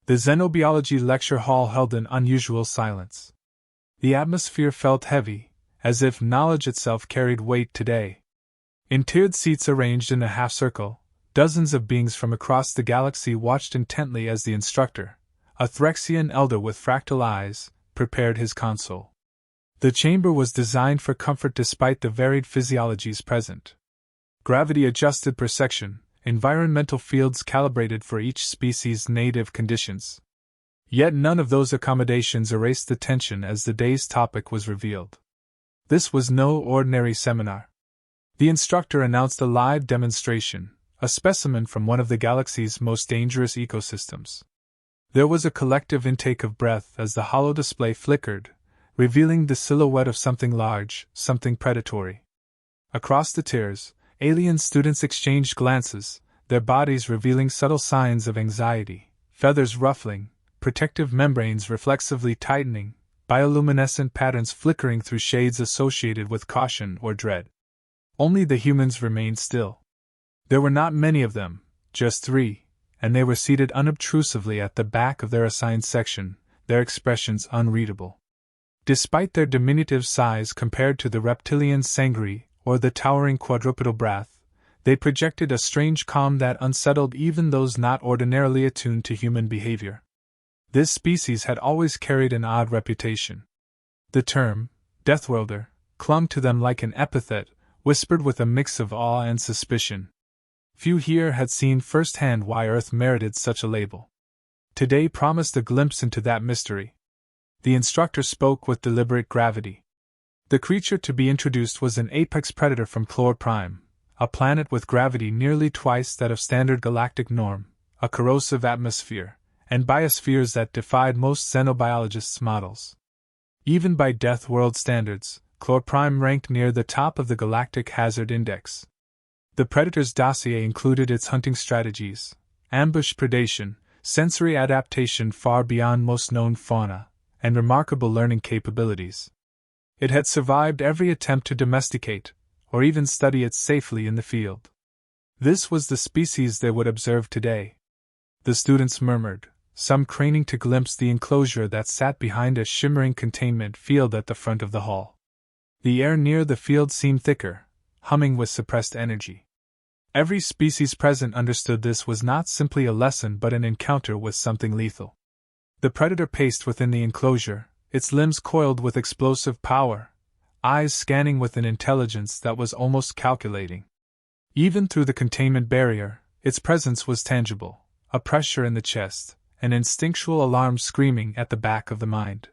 The xenobiology lecture hall held an unusual silence. The atmosphere felt heavy, as if knowledge itself carried weight today. In tiered seats arranged in a half-circle, dozens of beings from across the galaxy watched intently as the instructor, a Threxian elder with fractal eyes, prepared his console. The chamber was designed for comfort despite the varied physiologies present. Gravity-adjusted per section, environmental fields calibrated for each species' native conditions. Yet none of those accommodations erased the tension as the day's topic was revealed. This was no ordinary seminar. The instructor announced a live demonstration, a specimen from one of the galaxy's most dangerous ecosystems. There was a collective intake of breath as the hollow display flickered, revealing the silhouette of something large, something predatory. Across the tiers, alien students exchanged glances, their bodies revealing subtle signs of anxiety, feathers ruffling, protective membranes reflexively tightening, bioluminescent patterns flickering through shades associated with caution or dread. Only the humans remained still. There were not many of them, just 3, and they were seated unobtrusively at the back of their assigned section, their expressions unreadable. Despite their diminutive size compared to the reptilian sangri or the towering quadrupedal brath, they projected a strange calm that unsettled even those not ordinarily attuned to human behavior. This species had always carried an odd reputation. The term, Deathworlder, clung to them like an epithet, whispered with a mix of awe and suspicion. Few here had seen firsthand why Earth merited such a label. Today promised a glimpse into that mystery. The instructor spoke with deliberate gravity. The creature to be introduced was an apex predator from Chlor Prime, a planet with gravity nearly twice that of standard galactic norm, a corrosive atmosphere, and biospheres that defied most xenobiologists' models. Even by Deathworld standards, Chlor Prime ranked near the top of the Galactic Hazard Index. The predator's dossier included its hunting strategies, ambush predation, sensory adaptation far beyond most known fauna, and remarkable learning capabilities. It had survived every attempt to domesticate, or even study it safely in the field. This was the species they would observe today. The students murmured, some craning to glimpse the enclosure that sat behind a shimmering containment field at the front of the hall. The air near the field seemed thicker, humming with suppressed energy. Every species present understood this was not simply a lesson but an encounter with something lethal. The predator paced within the enclosure, its limbs coiled with explosive power, eyes scanning with an intelligence that was almost calculating. Even through the containment barrier, its presence was tangible, a pressure in the chest, an instinctual alarm screaming at the back of the mind.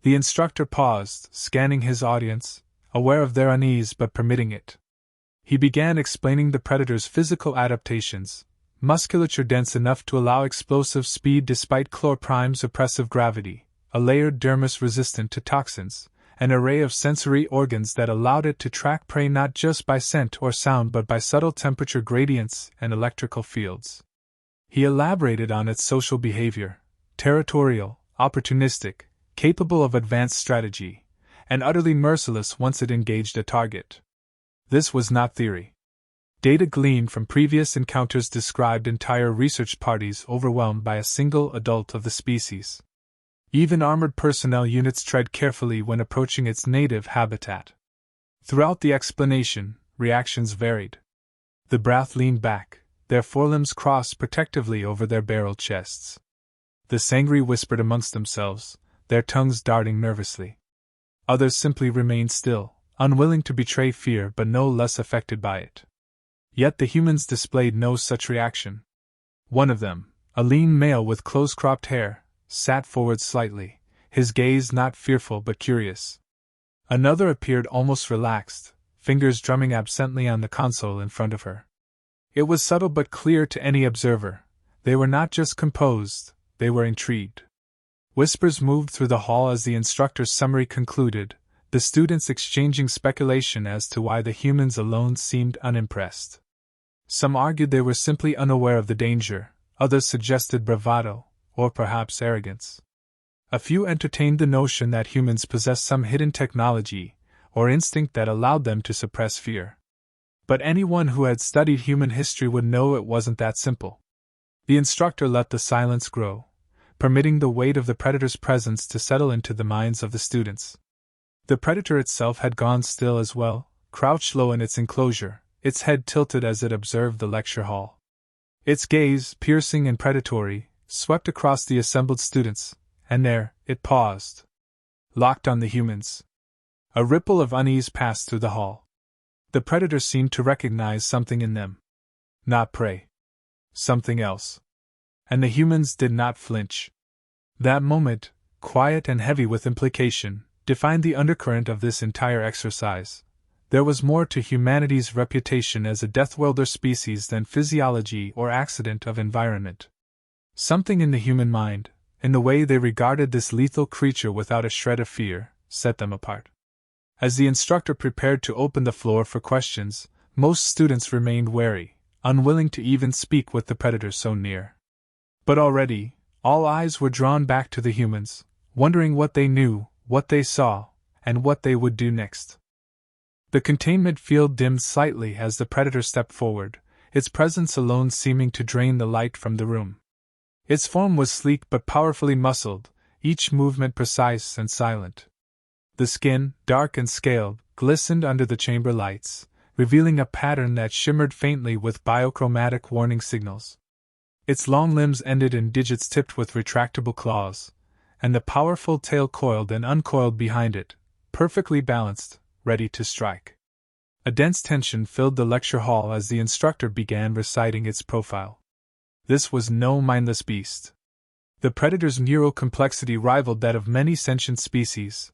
The instructor paused, scanning his audience, aware of their unease but permitting it. He began explaining the predator's physical adaptations, musculature dense enough to allow explosive speed despite Chlor Prime's oppressive gravity, a layered dermis resistant to toxins, an array of sensory organs that allowed it to track prey not just by scent or sound but by subtle temperature gradients and electrical fields. He elaborated on its social behavior, territorial, opportunistic, capable of advanced strategy, and utterly merciless once it engaged a target. This was not theory. Data gleaned from previous encounters described entire research parties overwhelmed by a single adult of the species. Even armored personnel units tread carefully when approaching its native habitat. Throughout the explanation, reactions varied. The brath leaned back, their forelimbs crossed protectively over their barreled chests. The sangri whispered amongst themselves, their tongues darting nervously. Others simply remained still, unwilling to betray fear but no less affected by it. Yet the humans displayed no such reaction. One of them, a lean male with close-cropped hair, sat forward slightly, his gaze not fearful but curious. Another appeared almost relaxed, fingers drumming absently on the console in front of her. It was subtle but clear to any observer. They were not just composed, they were intrigued. Whispers moved through the hall as the instructor's summary concluded, the students exchanging speculation as to why the humans alone seemed unimpressed. Some argued they were simply unaware of the danger, others suggested bravado, or perhaps arrogance. A few entertained the notion that humans possessed some hidden technology, or instinct that allowed them to suppress fear. But anyone who had studied human history would know it wasn't that simple. The instructor let the silence grow, permitting the weight of the predator's presence to settle into the minds of the students. The predator itself had gone still as well, crouched low in its enclosure, its head tilted as it observed the lecture hall. Its gaze, piercing and predatory, swept across the assembled students, and there, it paused. Locked on the humans. A ripple of unease passed through the hall. The predator seemed to recognize something in them. Not prey. Something else. And the humans did not flinch. That moment, quiet and heavy with implication, defined the undercurrent of this entire exercise. There was more to humanity's reputation as a Deathworlder species than physiology or accident of environment. Something in the human mind, in the way they regarded this lethal creature without a shred of fear, set them apart. As the instructor prepared to open the floor for questions, most students remained wary, unwilling to even speak with the predator so near. But already, all eyes were drawn back to the humans, wondering what they knew, what they saw, and what they would do next. The containment field dimmed slightly as the predator stepped forward, its presence alone seeming to drain the light from the room. Its form was sleek but powerfully muscled, each movement precise and silent. The skin, dark and scaled, glistened under the chamber lights, revealing a pattern that shimmered faintly with biochromatic warning signals. Its long limbs ended in digits tipped with retractable claws, and the powerful tail coiled and uncoiled behind it, perfectly balanced, ready to strike. A dense tension filled the lecture hall as the instructor began reciting its profile. This was no mindless beast. The predator's neural complexity rivaled that of many sentient species,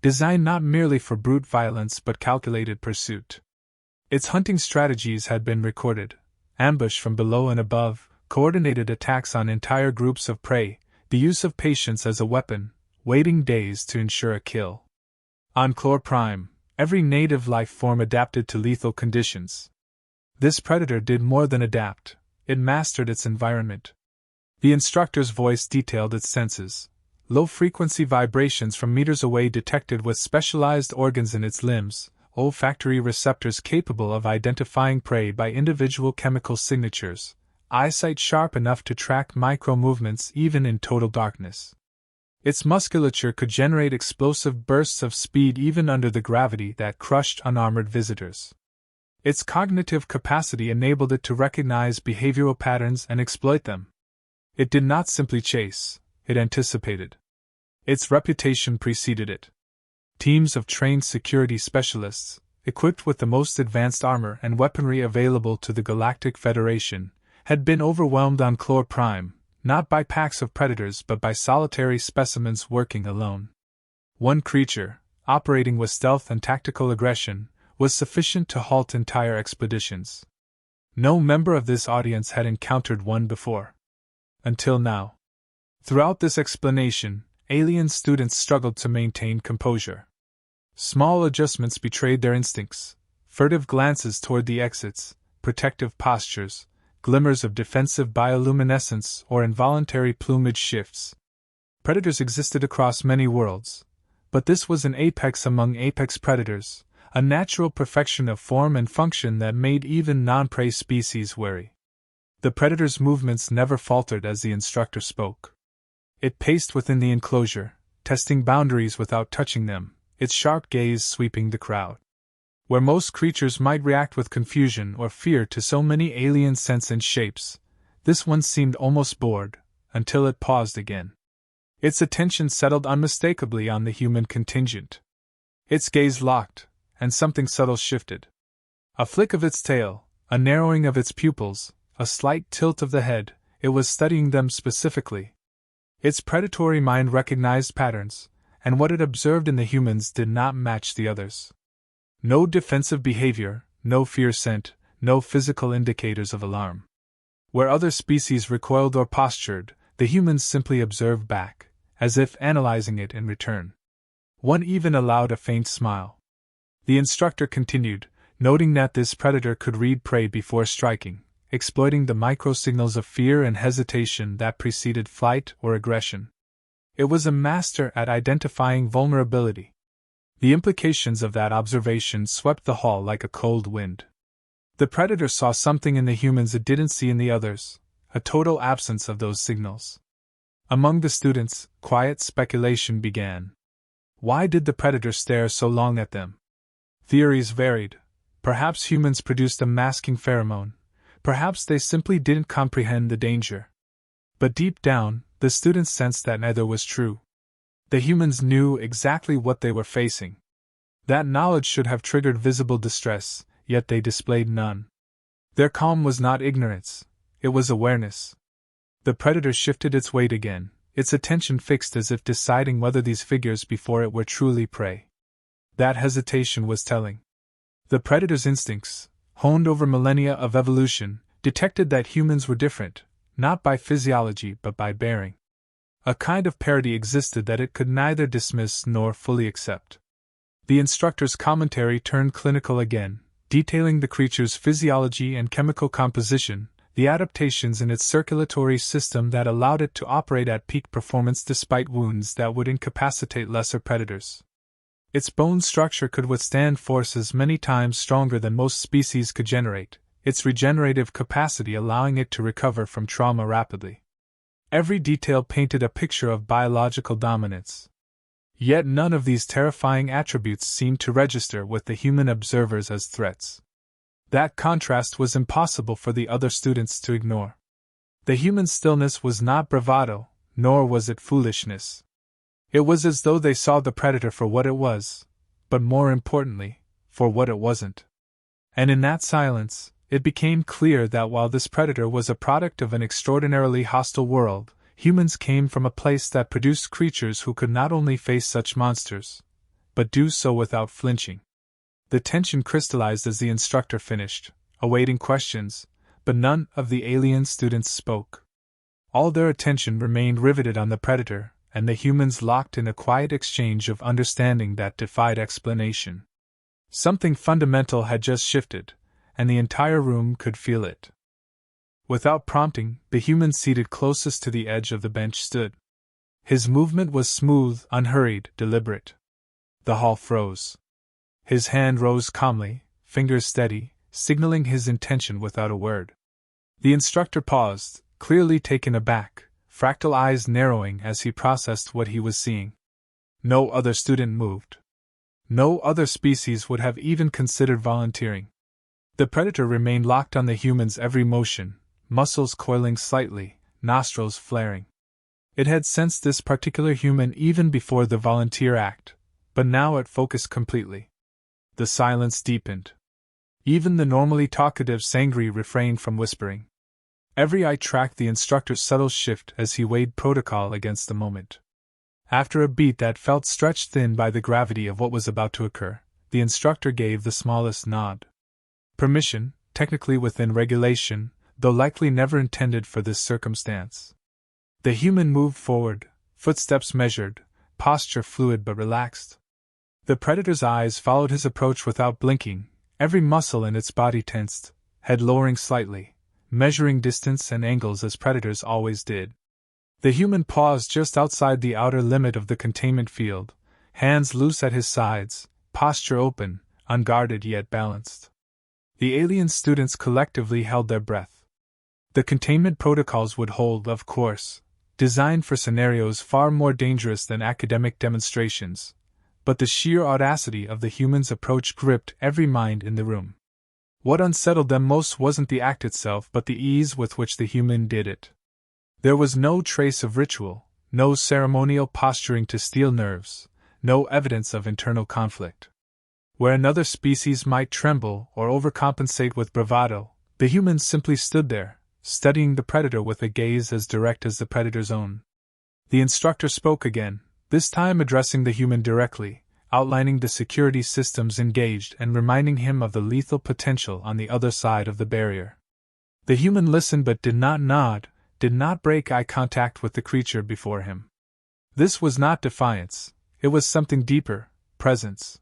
designed not merely for brute violence but calculated pursuit. Its hunting strategies had been recorded: ambush from below and above, coordinated attacks on entire groups of prey, the use of patience as a weapon, waiting days to ensure a kill. On Chlor Prime, every native life form adapted to lethal conditions. This predator did more than adapt, it mastered its environment. The instructor's voice detailed its senses. Low-frequency vibrations from meters away detected with specialized organs in its limbs, olfactory receptors capable of identifying prey by individual chemical signatures, eyesight sharp enough to track micro-movements even in total darkness. Its musculature could generate explosive bursts of speed even under the gravity that crushed unarmored visitors. Its cognitive capacity enabled it to recognize behavioral patterns and exploit them. It did not simply chase, it anticipated. Its reputation preceded it. Teams of trained security specialists, equipped with the most advanced armor and weaponry available to the Galactic Federation, had been overwhelmed on Chlor Prime, not by packs of predators but by solitary specimens working alone. One creature, operating with stealth and tactical aggression, was sufficient to halt entire expeditions. No member of this audience had encountered one before. Until now. Throughout this explanation, alien students struggled to maintain composure. Small adjustments betrayed their instincts: furtive glances toward the exits, protective postures, glimmers of defensive bioluminescence, or involuntary plumage shifts. Predators existed across many worlds, but this was an apex among apex predators, a natural perfection of form and function that made even non-prey species wary. The predator's movements never faltered as the instructor spoke. It paced within the enclosure, testing boundaries without touching them, its sharp gaze sweeping the crowd. Where most creatures might react with confusion or fear to so many alien scents and shapes, this one seemed almost bored, until it paused again. Its attention settled unmistakably on the human contingent. Its gaze locked, and something subtle shifted. A flick of its tail, a narrowing of its pupils, a slight tilt of the head, it was studying them specifically. Its predatory mind recognized patterns, and what it observed in the humans did not match the others. No defensive behavior, no fear scent, no physical indicators of alarm. Where other species recoiled or postured, the humans simply observed back, as if analyzing it in return. One even allowed a faint smile. The instructor continued, noting that this predator could read prey before striking, exploiting the microsignals of fear and hesitation that preceded flight or aggression. It was a master at identifying vulnerability. The implications of that observation swept the hall like a cold wind. The predator saw something in the humans it didn't see in the others, a total absence of those signals. Among the students, quiet speculation began. Why did the predator stare so long at them? Theories varied. Perhaps humans produced a masking pheromone. Perhaps they simply didn't comprehend the danger. But deep down, the students sensed that neither was true. The humans knew exactly what they were facing. That knowledge should have triggered visible distress, yet they displayed none. Their calm was not ignorance, it was awareness. The predator shifted its weight again, its attention fixed as if deciding whether these figures before it were truly prey. That hesitation was telling. The predator's instincts, honed over millennia of evolution, detected that humans were different, not by physiology but by bearing. A kind of parity existed that it could neither dismiss nor fully accept. The instructor's commentary turned clinical again, detailing the creature's physiology and chemical composition, the adaptations in its circulatory system that allowed it to operate at peak performance despite wounds that would incapacitate lesser predators. Its bone structure could withstand forces many times stronger than most species could generate, its regenerative capacity allowing it to recover from trauma rapidly. Every detail painted a picture of biological dominance. Yet none of these terrifying attributes seemed to register with the human observers as threats. That contrast was impossible for the other students to ignore. The human stillness was not bravado, nor was it foolishness. It was as though they saw the predator for what it was, but more importantly, for what it wasn't. And in that silence, it became clear that while this predator was a product of an extraordinarily hostile world, humans came from a place that produced creatures who could not only face such monsters, but do so without flinching. The tension crystallized as the instructor finished, awaiting questions, but none of the alien students spoke. All their attention remained riveted on the predator, and the humans locked in a quiet exchange of understanding that defied explanation. Something fundamental had just shifted, and the entire room could feel it. Without prompting, the human seated closest to the edge of the bench stood. His movement was smooth, unhurried, deliberate. The hall froze. His hand rose calmly, fingers steady, signaling his intention without a word. The instructor paused, clearly taken aback, fractal eyes narrowing as he processed what he was seeing. No other student moved. No other species would have even considered volunteering. The predator remained locked on the human's every motion, muscles coiling slightly, nostrils flaring. It had sensed this particular human even before the volunteer act, but now it focused completely. The silence deepened. Even the normally talkative Sangri refrained from whispering. Every eye tracked the instructor's subtle shift as he weighed protocol against the moment. After a beat that felt stretched thin by the gravity of what was about to occur, the instructor gave the smallest nod. Permission, technically within regulation, though likely never intended for this circumstance. The human moved forward, footsteps measured, posture fluid but relaxed. The predator's eyes followed his approach without blinking, every muscle in its body tensed, head lowering slightly, measuring distance and angles as predators always did. The human paused just outside the outer limit of the containment field, hands loose at his sides, posture open, unguarded yet balanced. The alien students collectively held their breath. The containment protocols would hold, of course, designed for scenarios far more dangerous than academic demonstrations, but the sheer audacity of the human's approach gripped every mind in the room. What unsettled them most wasn't the act itself but the ease with which the human did it. There was no trace of ritual, no ceremonial posturing to steel nerves, no evidence of internal conflict. Where another species might tremble or overcompensate with bravado, the human simply stood there, studying the predator with a gaze as direct as the predator's own. The instructor spoke again, this time addressing the human directly, outlining the security systems engaged and reminding him of the lethal potential on the other side of the barrier. The human listened but did not nod, did not break eye contact with the creature before him. This was not defiance, it was something deeper, presence.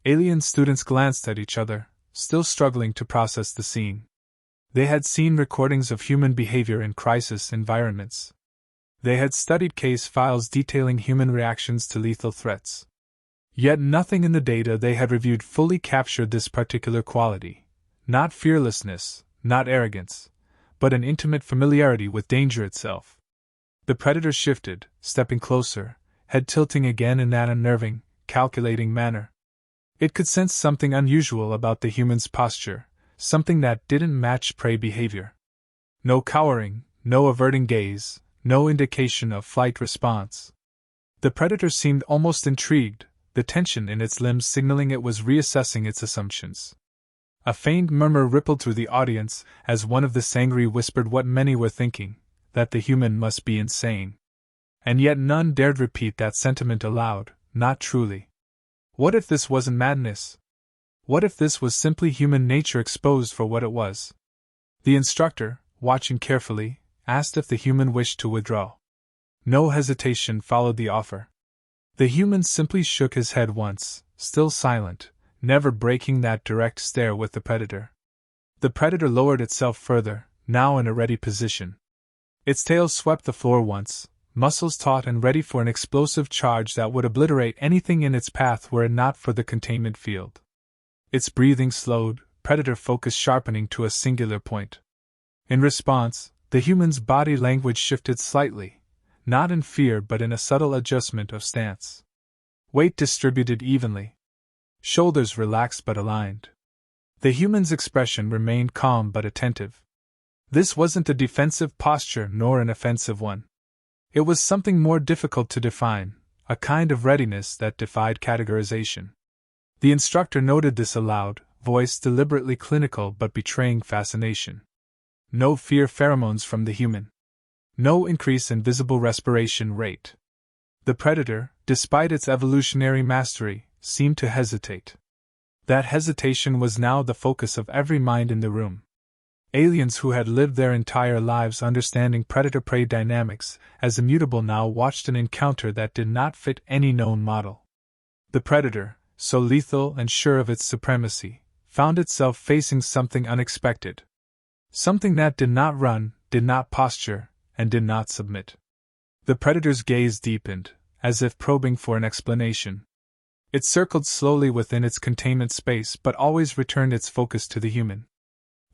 Alien students glanced at each other, still struggling to process the scene. They had seen recordings of human behavior in crisis environments. They had studied case files detailing human reactions to lethal threats. Yet nothing in the data they had reviewed fully captured this particular quality. Not fearlessness, not arrogance, but an intimate familiarity with danger itself. The predator shifted, stepping closer, head tilting again in that unnerving, calculating manner. It could sense something unusual about the human's posture, something that didn't match prey behavior. No cowering, no averting gaze, no indication of flight response. The predator seemed almost intrigued, the tension in its limbs signaling it was reassessing its assumptions. A faint murmur rippled through the audience as one of the Sangri whispered what many were thinking, that the human must be insane. And yet none dared repeat that sentiment aloud, not truly. What if this wasn't madness? What if this was simply human nature exposed for what it was? The instructor, watching carefully, asked if the human wished to withdraw. No hesitation followed the offer. The human simply shook his head once, still silent, never breaking that direct stare with the predator. The predator lowered itself further, now in a ready position. Its tail swept the floor once, muscles taut and ready for an explosive charge that would obliterate anything in its path were it not for the containment field. Its breathing slowed, predator focus sharpening to a singular point. In response, the human's body language shifted slightly, not in fear but in a subtle adjustment of stance. Weight distributed evenly. Shoulders relaxed but aligned. The human's expression remained calm but attentive. This wasn't a defensive posture nor an offensive one. It was something more difficult to define, a kind of readiness that defied categorization. The instructor noted this aloud, voice deliberately clinical but betraying fascination. No fear pheromones from the human. No increase in visible respiration rate. The predator, despite its evolutionary mastery, seemed to hesitate. That hesitation was now the focus of every mind in the room. Aliens who had lived their entire lives understanding predator-prey dynamics as immutable now watched an encounter that did not fit any known model. The predator, so lethal and sure of its supremacy, found itself facing something unexpected. Something that did not run, did not posture, and did not submit. The predator's gaze deepened, as if probing for an explanation. It circled slowly within its containment space but always returned its focus to the human.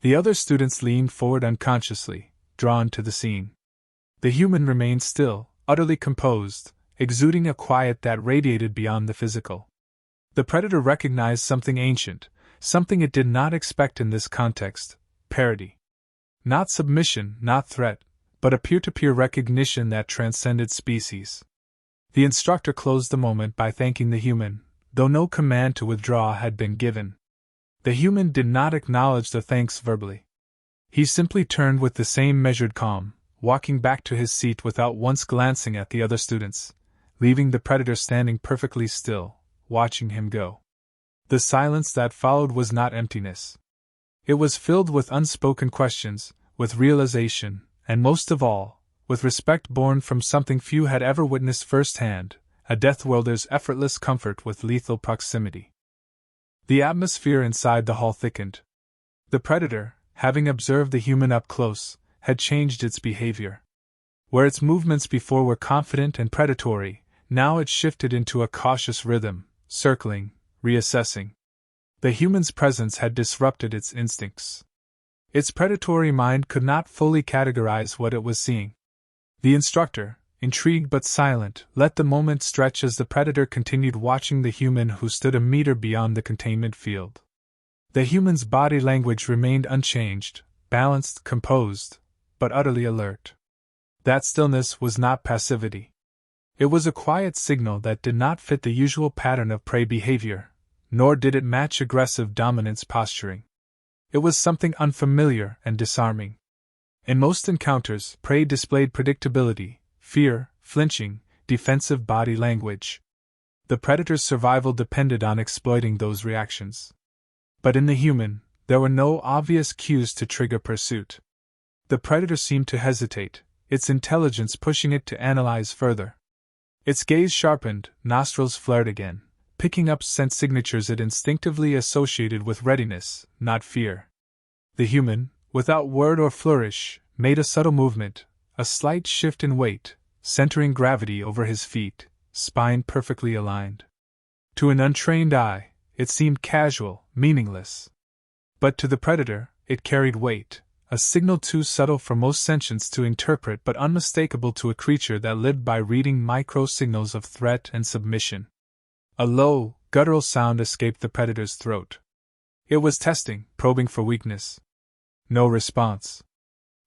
The other students leaned forward unconsciously, drawn to the scene. The human remained still, utterly composed, exuding a quiet that radiated beyond the physical. The predator recognized something ancient, something it did not expect in this context: parity. Not submission, not threat, but a peer-to-peer recognition that transcended species. The instructor closed the moment by thanking the human, though no command to withdraw had been given. The human did not acknowledge the thanks verbally. He simply turned with the same measured calm, walking back to his seat without once glancing at the other students, leaving the predator standing perfectly still, watching him go. The silence that followed was not emptiness. It was filled with unspoken questions, with realization, and most of all, with respect born from something few had ever witnessed firsthand: a Deathworlder's effortless comfort with lethal proximity. The atmosphere inside the hall thickened. The predator, having observed the human up close, had changed its behavior. Where its movements before were confident and predatory, now it shifted into a cautious rhythm, circling, reassessing. The human's presence had disrupted its instincts. Its predatory mind could not fully categorize what it was seeing. The instructor, intrigued but silent, let the moment stretch as the predator continued watching the human who stood a meter beyond the containment field. The human's body language remained unchanged, balanced, composed, but utterly alert. That stillness was not passivity. It was a quiet signal that did not fit the usual pattern of prey behavior, nor did it match aggressive dominance posturing. It was something unfamiliar and disarming. In most encounters, prey displayed predictability, fear, flinching, defensive body language. The predator's survival depended on exploiting those reactions. But in the human, there were no obvious cues to trigger pursuit. The predator seemed to hesitate, its intelligence pushing it to analyze further. Its gaze sharpened, nostrils flared again, picking up scent signatures it instinctively associated with readiness, not fear. The human, without word or flourish, made a subtle movement, a slight shift in weight, centering gravity over his feet, spine perfectly aligned. To an untrained eye, it seemed casual, meaningless. But to the predator, it carried weight, a signal too subtle for most sentients to interpret but unmistakable to a creature that lived by reading micro-signals of threat and submission. A low, guttural sound escaped the predator's throat. It was testing, probing for weakness. No response.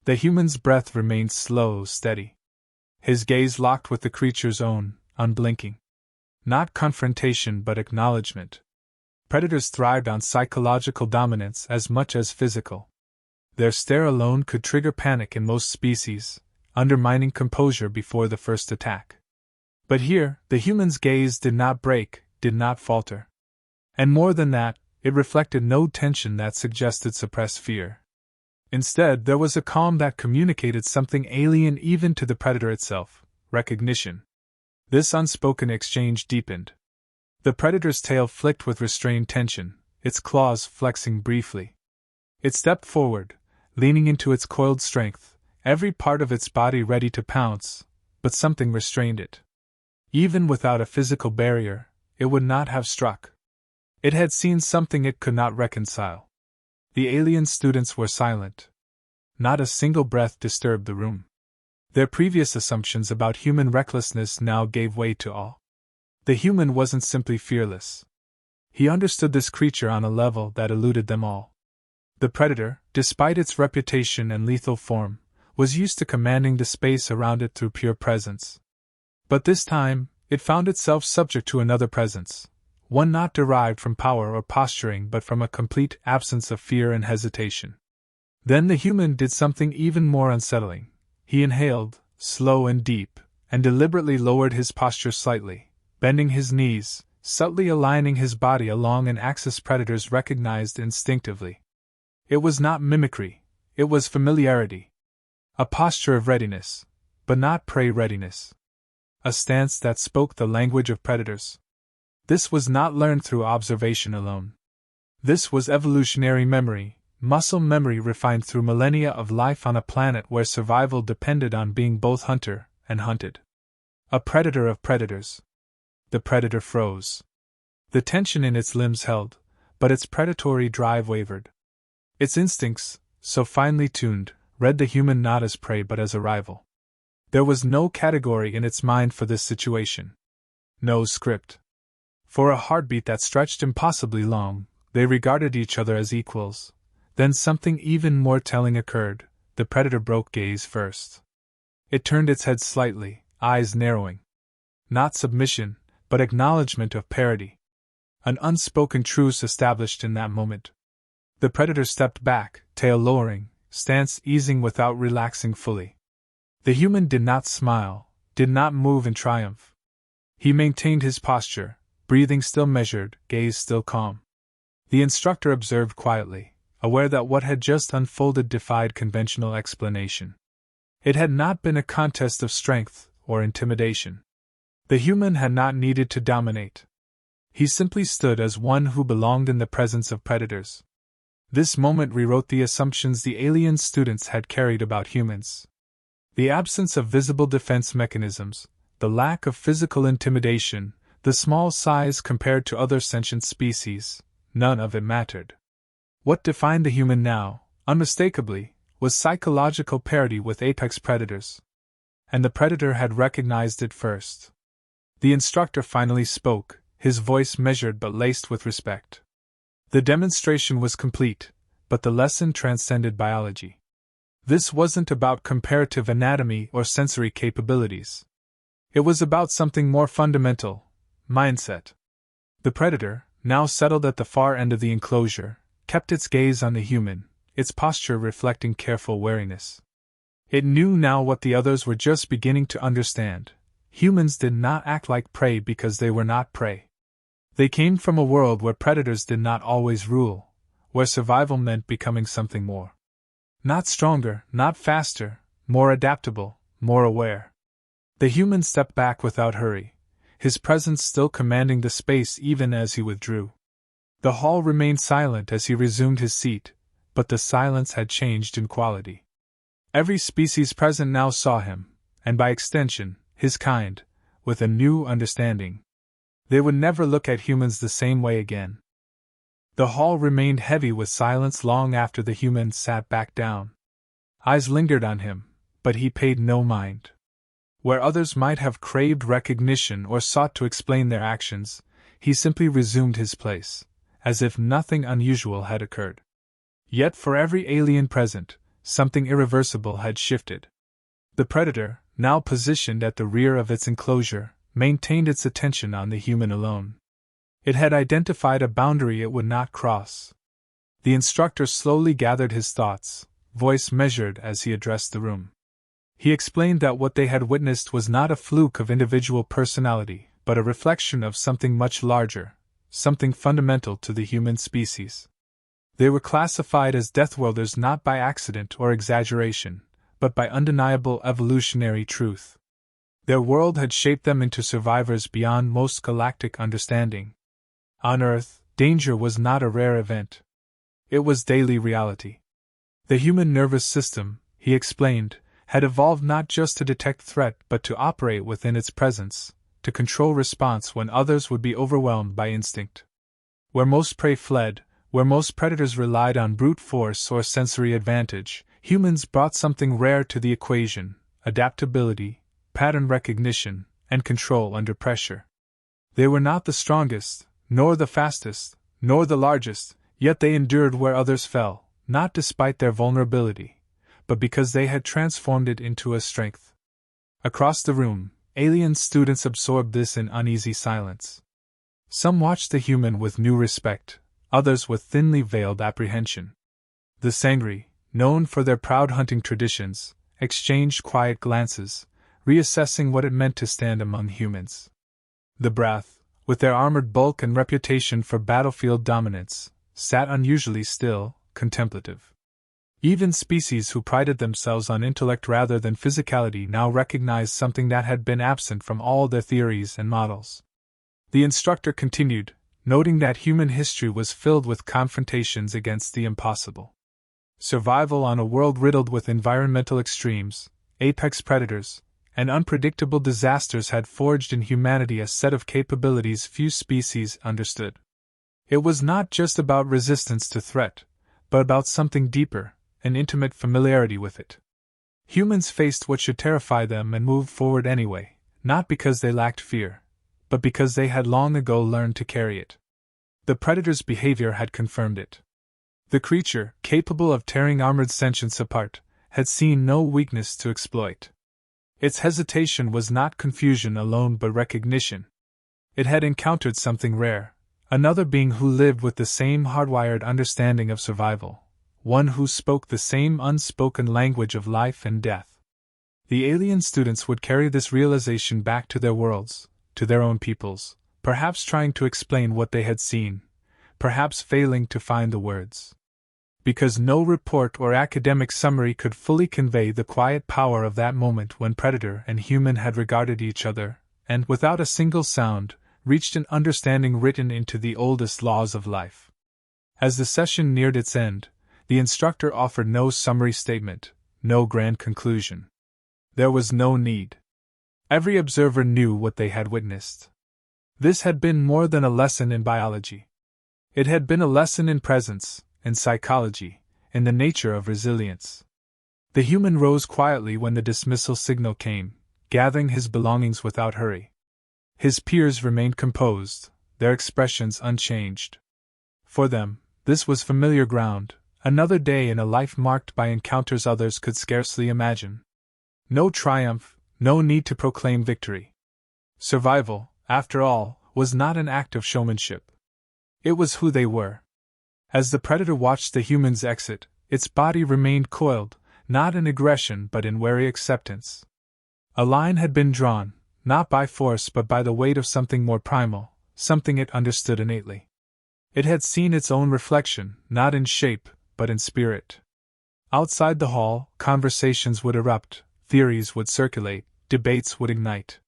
The human's breath remained slow, steady. His gaze locked with the creature's own, unblinking. Not confrontation but acknowledgement. Predators thrived on psychological dominance as much as physical. Their stare alone could trigger panic in most species, undermining composure before the first attack. But here, the human's gaze did not break, did not falter. And more than that, it reflected no tension that suggested suppressed fear. Instead, there was a calm that communicated something alien even to the predator itself: recognition. This unspoken exchange deepened. The predator's tail flicked with restrained tension, its claws flexing briefly. It stepped forward, leaning into its coiled strength, every part of its body ready to pounce, but something restrained it. Even without a physical barrier, it would not have struck. It had seen something it could not reconcile. The alien students were silent. Not a single breath disturbed the room. Their previous assumptions about human recklessness now gave way to awe. The human wasn't simply fearless. He understood this creature on a level that eluded them all. The predator, despite its reputation and lethal form, was used to commanding the space around it through pure presence. But this time, it found itself subject to another presence, one not derived from power or posturing but from a complete absence of fear and hesitation. Then the human did something even more unsettling. He inhaled, slow and deep, and deliberately lowered his posture slightly, bending his knees, subtly aligning his body along an axis predators recognized instinctively. It was not mimicry, it was familiarity. A posture of readiness, but not prey readiness. A stance that spoke the language of predators. This was not learned through observation alone. This was evolutionary memory, muscle memory refined through millennia of life on a planet where survival depended on being both hunter and hunted. A predator of predators. The predator froze. The tension in its limbs held, but its predatory drive wavered. Its instincts, so finely tuned, read the human not as prey but as a rival. There was no category in its mind for this situation. No script. For a heartbeat that stretched impossibly long, they regarded each other as equals. Then something even more telling occurred. The predator broke gaze first. It turned its head slightly, eyes narrowing. Not submission, but acknowledgement of parity. An unspoken truce established in that moment. The predator stepped back, tail lowering, stance easing without relaxing fully. The human did not smile, did not move in triumph. He maintained his posture, breathing still measured, gaze still calm. The instructor observed quietly, aware that what had just unfolded defied conventional explanation. It had not been a contest of strength or intimidation. The human had not needed to dominate. He simply stood as one who belonged in the presence of predators. This moment rewrote the assumptions the alien students had carried about humans. The absence of visible defense mechanisms, the lack of physical intimidation, the small size compared to other sentient species, none of it mattered. What defined the human now, unmistakably, was psychological parity with apex predators. And the predator had recognized it first. The instructor finally spoke, his voice measured but laced with respect. The demonstration was complete, but the lesson transcended biology. This wasn't about comparative anatomy or sensory capabilities. It was about something more fundamental: mindset. The predator, now settled at the far end of the enclosure, kept its gaze on the human, its posture reflecting careful wariness. It knew now what the others were just beginning to understand: humans did not act like prey because they were not prey. They came from a world where predators did not always rule, where survival meant becoming something more. Not stronger, not faster, more adaptable, more aware. The human stepped back without hurry, his presence still commanding the space even as he withdrew. The hall remained silent as he resumed his seat, but the silence had changed in quality. Every species present now saw him, and by extension, his kind, with a new understanding. They would never look at humans the same way again. The hall remained heavy with silence long after the humans sat back down. Eyes lingered on him, but he paid no mind. Where others might have craved recognition or sought to explain their actions, he simply resumed his place, as if nothing unusual had occurred. Yet for every alien present, something irreversible had shifted. The predator, now positioned at the rear of its enclosure, maintained its attention on the human alone. It had identified a boundary it would not cross. The instructor slowly gathered his thoughts, voice measured as he addressed the room. He explained that what they had witnessed was not a fluke of individual personality, but a reflection of something much larger, something fundamental to the human species. They were classified as Deathworlders not by accident or exaggeration, but by undeniable evolutionary truth. Their world had shaped them into survivors beyond most galactic understanding. On Earth, danger was not a rare event. It was daily reality. The human nervous system, he explained, had evolved not just to detect threat but to operate within its presence, to control response when others would be overwhelmed by instinct. Where most prey fled, where most predators relied on brute force or sensory advantage, humans brought something rare to the equation: adaptability, pattern recognition, and control under pressure. They were not the strongest, nor the fastest, nor the largest, yet they endured where others fell, not despite their vulnerability, but because they had transformed it into a strength. Across the room, alien students absorbed this in uneasy silence. Some watched the human with new respect, others with thinly veiled apprehension. The Sangri, known for their proud hunting traditions, exchanged quiet glances, reassessing what it meant to stand among humans. The Brath, with their armored bulk and reputation for battlefield dominance, sat unusually still, contemplative. Even species who prided themselves on intellect rather than physicality now recognized something that had been absent from all their theories and models. The instructor continued, noting that human history was filled with confrontations against the impossible. Survival on a world riddled with environmental extremes, apex predators, and unpredictable disasters had forged in humanity a set of capabilities few species understood. It was not just about resistance to threat, but about something deeper, an intimate familiarity with it. Humans faced what should terrify them and moved forward anyway, not because they lacked fear, but because they had long ago learned to carry it. The predator's behavior had confirmed it. The creature, capable of tearing armored sentience apart, had seen no weakness to exploit. Its hesitation was not confusion alone but recognition. It had encountered something rare, another being who lived with the same hardwired understanding of survival, one who spoke the same unspoken language of life and death. The alien students would carry this realization back to their worlds, to their own peoples, perhaps trying to explain what they had seen, perhaps failing to find the words. Because no report or academic summary could fully convey the quiet power of that moment when predator and human had regarded each other, and, without a single sound, reached an understanding written into the oldest laws of life. As the session neared its end, the instructor offered no summary statement, no grand conclusion. There was no need. Every observer knew what they had witnessed. This had been more than a lesson in biology. It had been a lesson in presence, in psychology, in the nature of resilience. The human rose quietly when the dismissal signal came, gathering his belongings without hurry. His peers remained composed, their expressions unchanged. For them, this was familiar ground, another day in a life marked by encounters others could scarcely imagine. No triumph, no need to proclaim victory. Survival, after all, was not an act of showmanship. It was who they were. As the predator watched the humans exit, its body remained coiled, not in aggression but in wary acceptance. A line had been drawn, not by force but by the weight of something more primal, something it understood innately. It had seen its own reflection, not in shape, but in spirit. Outside the hall, conversations would erupt, theories would circulate, debates would ignite.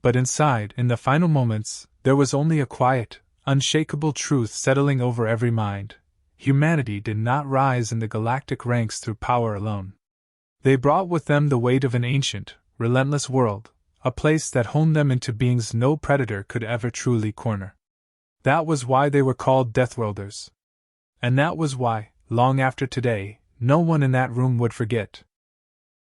But inside, in the final moments, there was only a quiet, unshakable truth settling over every mind. Humanity did not rise in the galactic ranks through power alone. They brought with them the weight of an ancient, relentless world, a place that honed them into beings no predator could ever truly corner. That was why they were called Deathworlders. And that was why, long after today, no one in that room would forget.